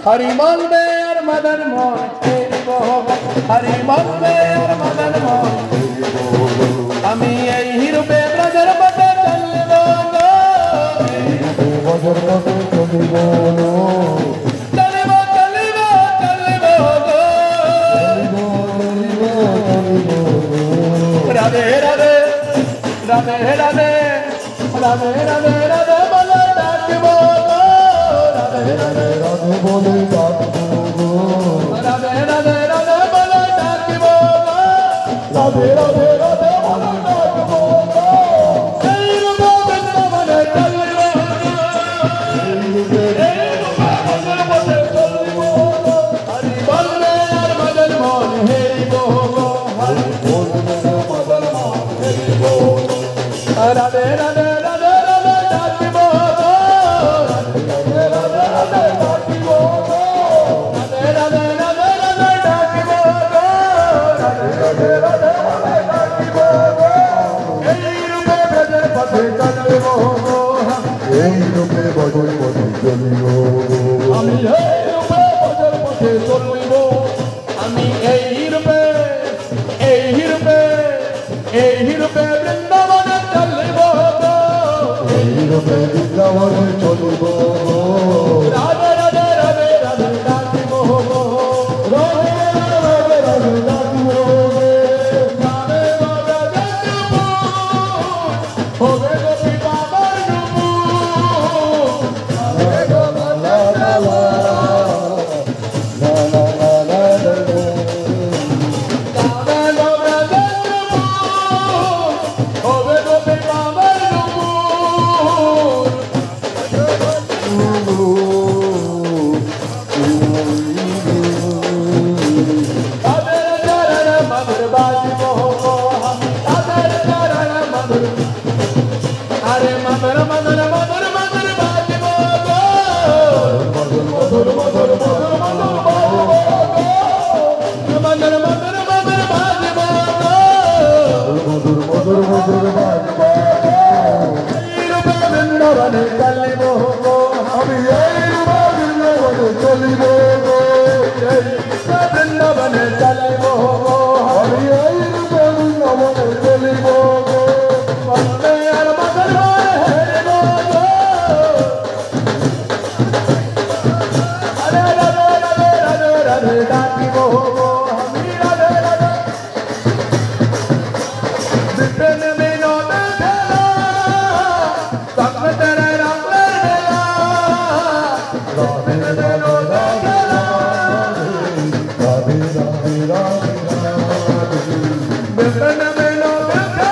हरिमल में और मदन मोहन तेरी बोल हरिमल में और मदन मोहन हमी यही रुपए ब्रदर बटे चल बोलो ब्रदर बटे चल बोलो चलिबो चलिबो चल बोलो राधे राधे राधे राधे राधे राधे राधे बोलो डाक बोलो राधे राधे राधे बोलो डाक बोलो राधे राधे राधे बोलो डाक बोलो राधे राधे राधे बोलो डाक बोलो जय रूपा वृंदावन चल बोलो हरि बोल में और मदन मोहन हेरी बोलो हरि बोल में मदन मोहन हेरी बोलो राधे राधे राधे राधे डाक बोलो राधे राधे राधे डाक बोलो राधे राधे राधे राधे डाक बोलो राधे राधे राधे डाक बोलो यही रूपे ब्रजर पथे चल बोलो यही रूपे ब्रजर पथे चल बोलो हम यही रूपे ब्रजर पथे चल बोलो हम यही रूपे वृंदावन चल बोलो यही रूपे वृंदावन चल बोलो राधे राधे राधे राधे डाक बोलो राधे राधे राधे डाक बोलो राधे राधे हो गए गोपी बाबा रूपू राधे गोपा ला ला ला ला ला ला ला राधे गोपा हो गए गोपी बाबा रूपू मधुर बाजी मोहो अरे मधुर मधुर मधुर मधुर बाजी मोहो मधुर मधुर मधुर मधुर मधुर मधुर मधुर बाजी मोहो मधुर मधुर मधुर बाजी वृंदावन चली मोहो हम यही वृंदावन चली मोहो वृंदावन चली मोहो हम यही वृंदावन चली मोहो वंदे और मदन मोहन हेरी बोलो अरे राधे राधे राधे राधे डाकी मोहो हमी राधे राधे विपिन विनोद खेला संग तेरे रंग मेला राधे विनोद खेला राधे राधे राधे विपिन विनोद खेला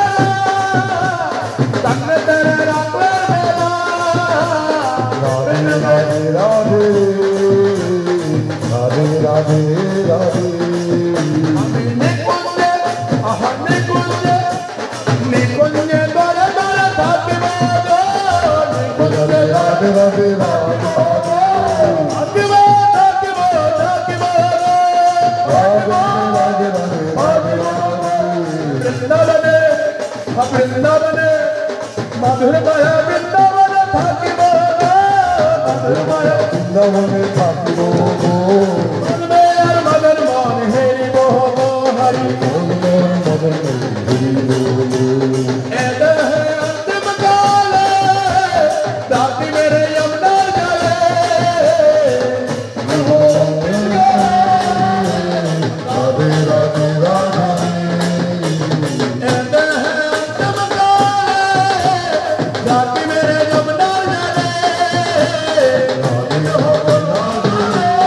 संग तेरे रंग मेला राधे राधे राधे राधे राधे राधे निकुंज निकुंज दरे दरे भाग्य बोलो निकुंज राधे राधे राधे भाग्य बोलो राधे राधे राधे वृंदावन मधुर माया वृंदावन भाग्य बोलो मधुर माया वृंदावन भाग्य बोलो मदन मोहन हेरी बोलो हरि बोल में मदन मोहन हेरी बोलो ऐसे है अंतिम काल दाती मेरे यमुना जले राधे राधे राधे ऐसे है अंतिम काल दाती मेरे यमुना जले राधे राधे राधे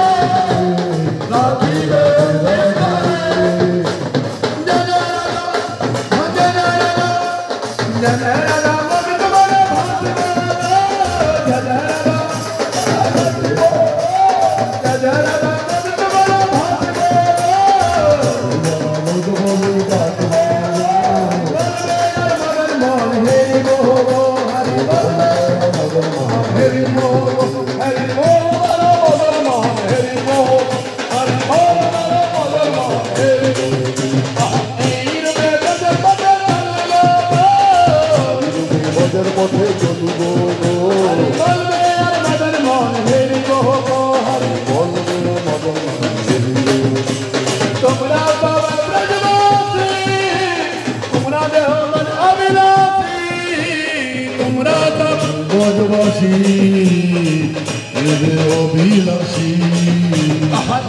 অভিলাষী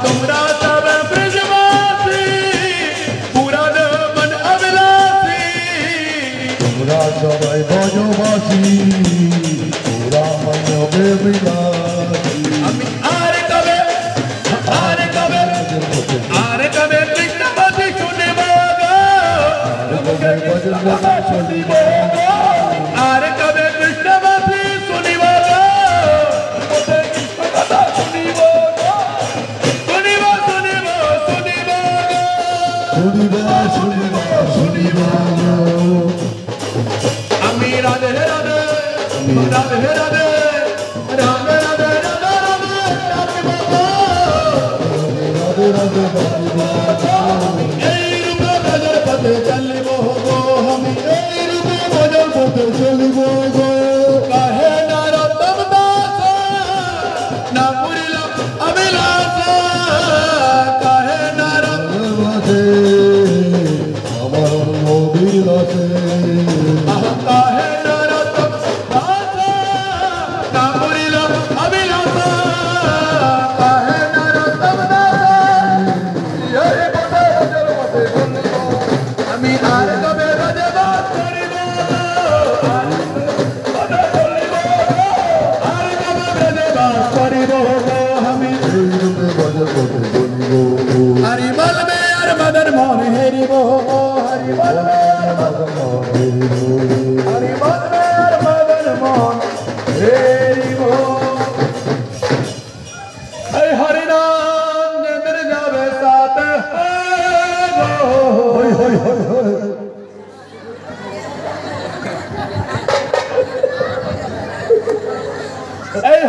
তোমরা সব ব্রজবাসী পুরাণ মন অভিলাষী তোমরা সবাই ব্রজবাসী পুরা মন অভিলাষী আমি আর কবে কৃষ্ণবাসী শুনিব শুনিব আর কবে কৃষ্ণবাসী শুনিব আমি রাধে রাধে রাধে রাধে রাধে রাধে রাধে এই রূপে ভজন পথে চলিব গো আমি এই রূপে ভজন পথে চলিব গো কাহে নরোত্তম দাস না পুরিল অভিলাষ কাহে নরোত্তম আমার অভিলাষে কাহে নরোত্তম দাস না পুরিল অভিলাষ কাহে নরোত্তম দাস এই পথে পথে আমি আর কবে রাজবাস করিব আর কবে রাজবাস করিব আমি এই রূপে ভজন পথে চলিব हरि बल में हर मदन मोहन हेरी बो हरि बल में हर मदन मोहन हेरी बो हरि बल में हर मदन मोहन हेरी बो हरि नाम जंदर जावे साथ होय होय होय होय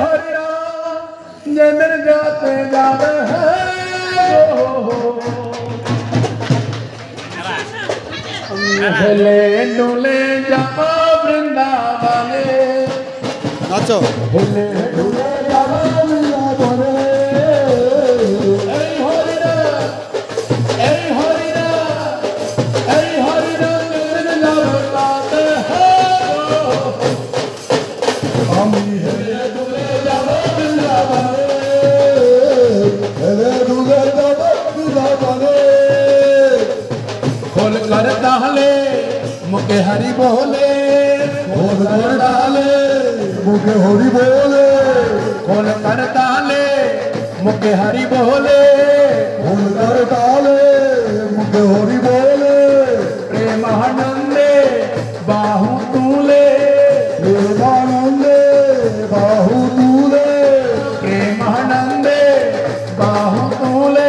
हरि नाम जंदर जाते जावे हेले डुले जाओ वृंदावने नाचो हेले डुले जाओ वृंदावने ऐ हरिना तेरे जाओ साथे हम हेले डुले जाओ वृंदावने हेले डुले जाओ वृंदावने खोल कर डाले मुके हरि बोले खोल कर डाले मुके हरि बोले खोल कर डाले मुके हरि बोले खोल कर डाले मुके हरि बोले प्रेमानंदे बाहु तूले प्रेमानंदे बाहु तूले प्रेमानंदे बाहु तूले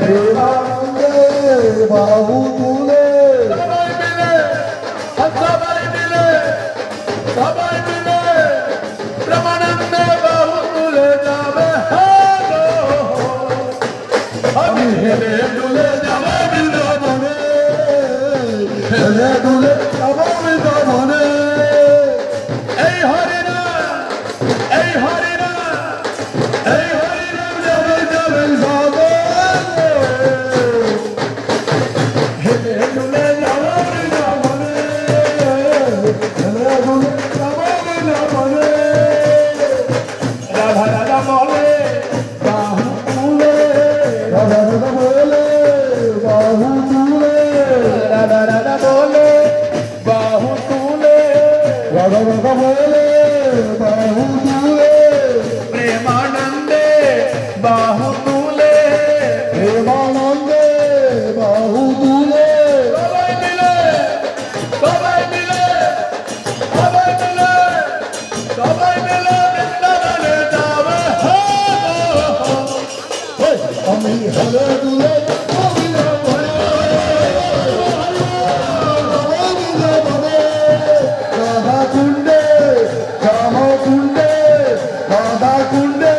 प्रेमानंदे बाहु तूले सबाई मिले ब्रह्मानंदे बाहु तूले जावे हम हेले डुले जावे वृंदावने हेले डुले जावे वृंदावने ऐ हरिना जावे जावे जावे हेले डुले जावे वृंदावने हेले डुले जावे वृंदावने राधा राधा बोले बाहु तूले राधा राधा बोले बाहु तूले राधा राधा बोले बाहु तूले राधा राधा बोले बाहु तूले प्रेमानंदे बाहु तूले प्रेमानंदे बाहु तूले सबाई मिले वृंदावने जावे আমি হেলে ডুলে রাধা কুণ্ডে শ্যাম কুণ্ডে রাধা কুণ্ডে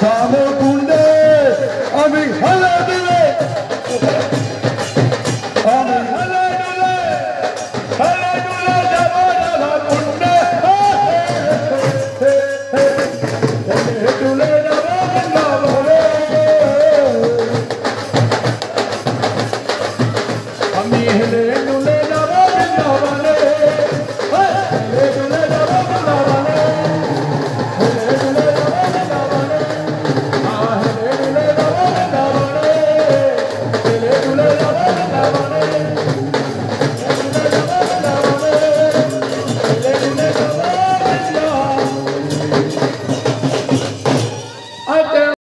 শ্যাম